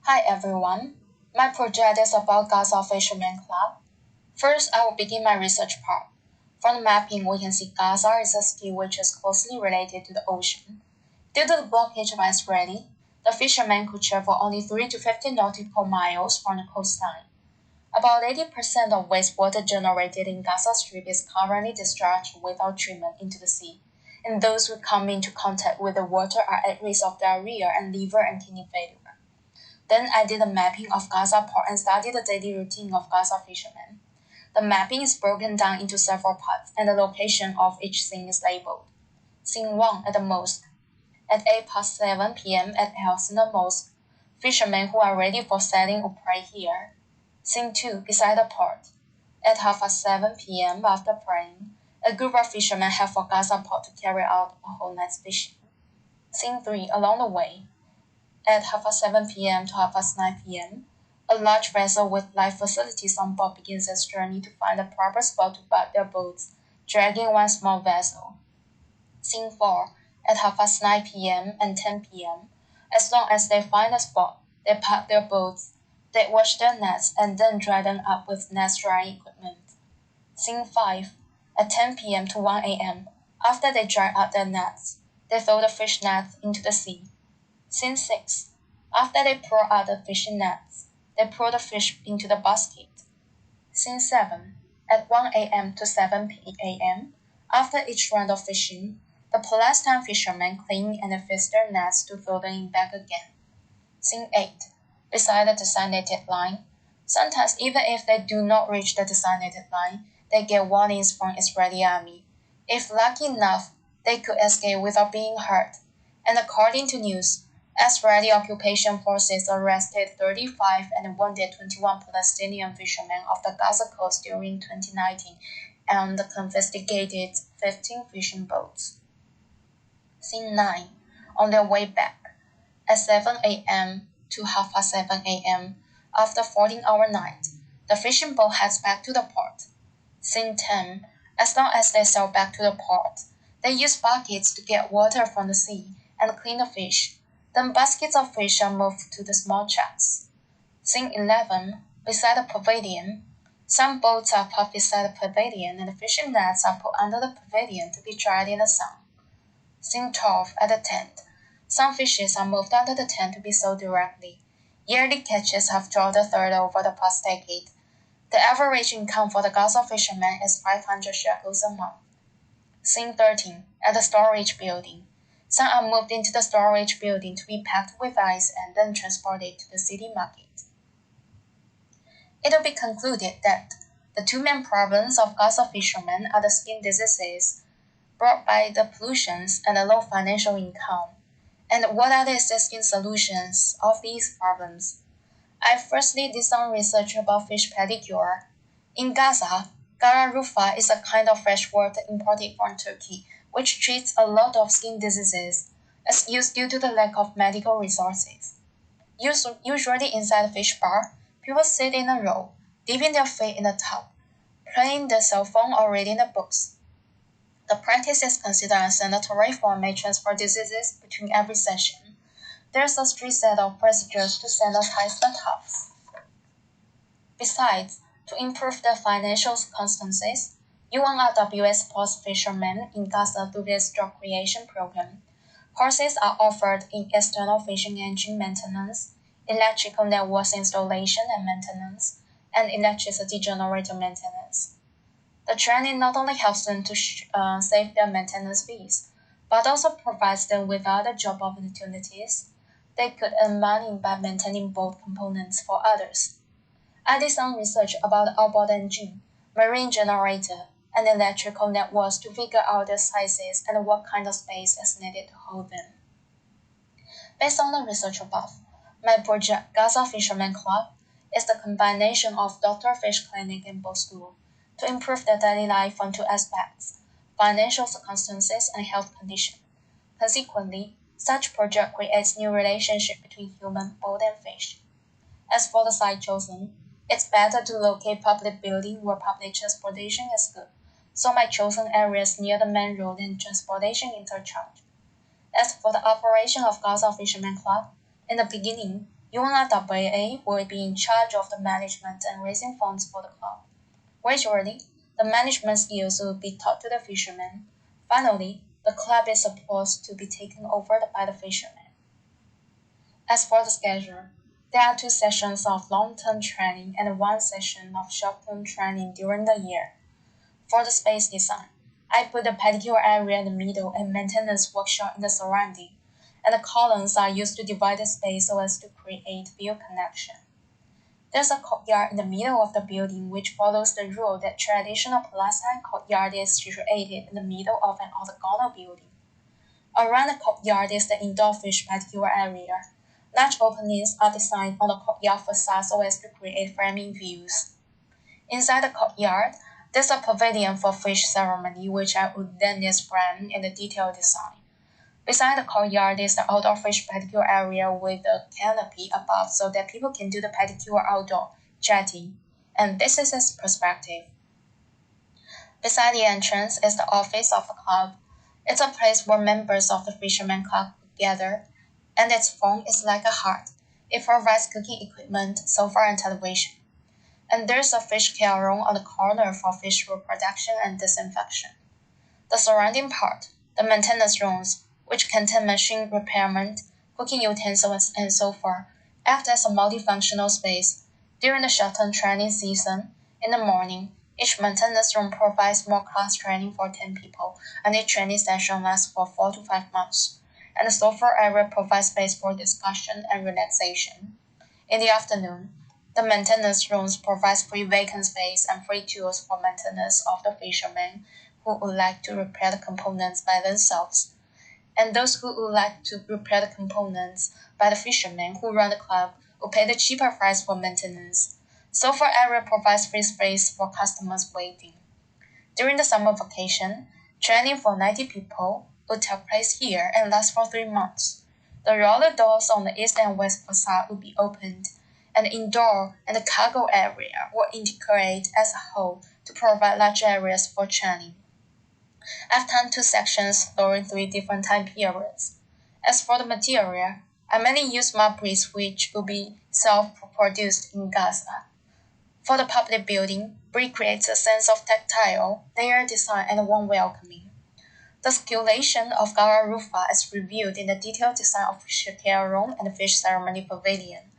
Hi everyone. My project is about Gaza Fishermen Club. First, I will begin my research part. From the mapping, we can see Gaza is a sea which is closely related to the ocean. Due to the blockage of ice ready, the fishermen could travel only 3 to 15 nautical miles from the coastline. About 80% of wastewater generated in Gaza Strip is currently discharged without treatment into the sea, and those who come into contact with the water are at risk of diarrhea and liver and kidney failure. Then I did a mapping of Gaza port and studied the daily routine of Gaza fishermen. The mapping is broken down into several parts, and the location of each scene is labeled. Scene 1 at the mosque. At 8 past 7 p.m. at Al Sunnah Mosque, fishermen who are ready for sailing will pray here. Scene 2 beside the port. At half past 7 p.m. after praying, a group of fishermen head for Gaza port to carry out a whole night's fishing. Scene 3 along the way. At half past 7 p.m. to half past 9 p.m., a large vessel with life facilities on board begins its journey to find the proper spot to park their boats, dragging one small vessel. Scene 4. At half past 9 p.m. and 10 p.m., as long as they find a spot, they park their boats, they wash their nets, and then dry them up with net drying equipment. Scene 5. At 10 p.m. to 1 a.m., after they dry up their nets, they throw the fish nets into the sea. Scene 6. After they pour out the fishing nets, they pour the fish into the basket. Scene 7. At 1 a.m. to 7 a.m., after each round of fishing, the Palestine fishermen clean and fish their nets to throw them in back again. Scene 8. Beside the designated line. Sometimes even if they do not reach the designated line, they get warnings from Israeli army. If lucky enough, they could escape without being hurt. And according to news, Israeli occupation forces arrested 35 and wounded 21 Palestinian fishermen off the Gaza coast during 2019 and confiscated 15 fishing boats. Scene 9. On their way back. At 7 a.m. to half past 7 a.m., after 14-hour night, the fishing boat heads back to the port. Scene 10. As long as they sail back to the port, they use buckets to get water from the sea and clean the fish. Then baskets of fish are moved to the small trucks. Scene 11. Beside the pavilion. Some boats are parked beside the pavilion and the fishing nets are put under the pavilion to be dried in the sun. Scene 12. At the tent. Some fishes are moved under the tent to be sold directly. Yearly catches have dropped a third over the past decade. The average income for the Gaza fishermen is 500 shekels a month. Scene 13. At the storage building. Some are moved into the storage building to be packed with ice and then transported to the city market. It will be concluded that the two main problems of Gaza fishermen are the skin diseases brought by the pollutions and the low financial income. And what are the existing solutions of these problems? I firstly did some research about fish pedicure. In Gaza, garum rufa is a kind of freshwater imported from Turkey, which treats a lot of skin diseases, as used due to the lack of medical resources. Usually inside the fish bar, people sit in a row, dipping their feet in the tub, playing their cell phone or reading the books. The practice is considered unsanitary for and may transfer diseases between every session. There's a strict set of procedures to sanitize the tubs. Besides, to improve the financial circumstances, UNRWA supports fishermen in Gaza through its job creation program. Courses are offered in external fishing engine maintenance, electrical networks installation and maintenance, and electricity generator maintenance. The training not only helps them to save their maintenance fees, but also provides them with other job opportunities. They could earn money by maintaining boat components for others. I did some research about the outboard engine, marine generator, and electrical networks to figure out their sizes and what kind of space is needed to hold them. Based on the research above, my project Gaza Fishermen Club is the combination of Dr. Fish Clinic and boat school to improve their daily life on two aspects, financial circumstances and health condition. Consequently, such project creates new relationship between human, boat, and fish. As for the site chosen, it's better to locate public building where public transportation is good, so my chosen areas near the main road and transportation interchange. As for the operation of Gaza Fishermen Club, in the beginning, UNRWA will be in charge of the management and raising funds for the club. Gradually, the management skills will be taught to the fishermen. Finally, the club is supposed to be taken over by the fishermen. As for the schedule, there are 2 sessions of long-term training and 1 session of short-term training during the year. For the space design, I put the pedicure area in the middle and maintenance workshop in the surrounding, and the columns are used to divide the space so as to create view connection. There's a courtyard in the middle of the building which follows the rule that traditional Palestine courtyard is situated in the middle of an octagonal building. Around the courtyard is the indoor fish pedicure area. Large openings are designed on the courtyard facade so as to create framing views. Inside the courtyard, there's a pavilion for fish ceremony which I would then describe in the detailed design. Beside the courtyard is the outdoor fish pedicure area with a canopy above so that people can do the pedicure outdoor, jetting, and this is its perspective. Beside the entrance is the office of the club. It's a place where members of the fisherman club gather, and its form is like a heart. It provides cooking equipment, sofa, and television. And there's a fish care room on the corner for fish reproduction and disinfection. The surrounding part, the maintenance rooms, which contain machine repairment, cooking utensils, and so forth, act as a multifunctional space. During the short-term training season, in the morning, each maintenance room provides more class training for 10 people, and each training session lasts for 4 to 5 months. And the sofa area provides space for discussion and relaxation. In the afternoon, the maintenance rooms provide free vacant space and free tools for maintenance of the fishermen who would like to repair the components by themselves. And those who would like to repair the components by the fishermen who run the club will pay the cheaper price for maintenance. Sofa area provides free space for customers waiting. During the summer vacation, training for 90 people will take place here and last for 3 months. The roller doors on the east and west facade will be opened, and the indoor and the cargo area will integrate as a whole to provide large areas for training. I've done 2 sections during 3 different time periods. As for the material, I mainly use mud bricks which will be self-produced in Gaza. For the public building, brick creates a sense of tactile, layered design and warm welcoming. The circulation of Gaza Rufa is reviewed in the detailed design of fish care room and fish ceremony pavilion.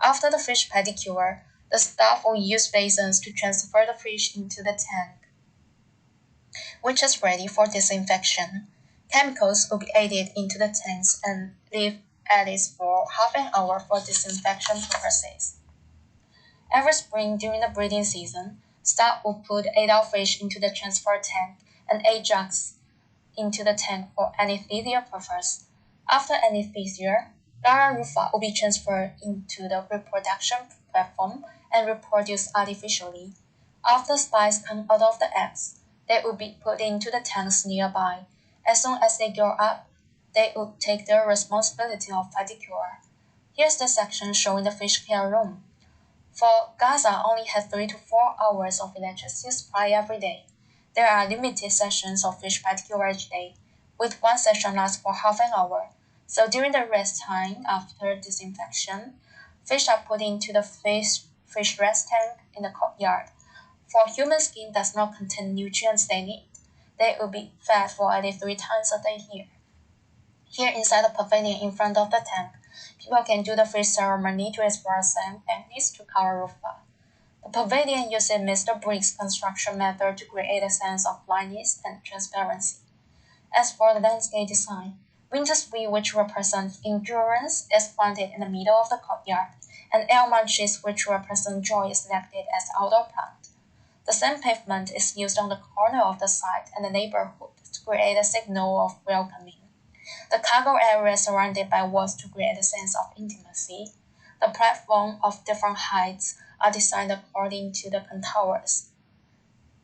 After the fish pedicure, the staff will use basins to transfer the fish into the tank, which is ready for disinfection. Chemicals will be added into the tanks and leave at least for half an hour for disinfection purposes. Every spring during the breeding season, staff will put adult fish into the transfer tank and 8 jugs into the tank for anesthesia purpose. After anesthesia, Gaza Rufa will be transferred into the reproduction platform and reproduced artificially. After spice come out of the eggs, they will be put into the tanks nearby. As soon as they grow up, they will take their responsibility of pedicure. Here's the section showing the fish care room. For Gaza only has 3 to 4 hours of electricity supply every day. There are limited sessions of fish pedicure each day, with 1 session lasts for half an hour. So during the rest time after disinfection, fish are put into the fish rest tank in the courtyard. For human skin does not contain nutrients they need, they will be fed for at least 3 times a day here. Here inside the pavilion in front of the tank, people can do the fish ceremony to express their thankfulness to Gaza Rufa. The pavilion uses Mr. Brick's construction method to create a sense of lightness and transparency. As for the landscape design, Winter's wheel, which represents endurance, is planted in the middle of the courtyard, and almond trees, which represent joy, is selected as the outdoor plant. The same pavement is used on the corner of the site and the neighborhood to create a signal of welcoming. The cargo area is surrounded by walls to create a sense of intimacy. The platforms of different heights are designed according to the contours.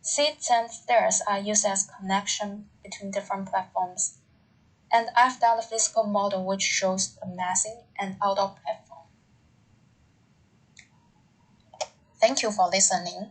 Seats and stairs are used as connection between different platforms. And I've done a physical model which shows the massing and outdoor platform. Thank you for listening.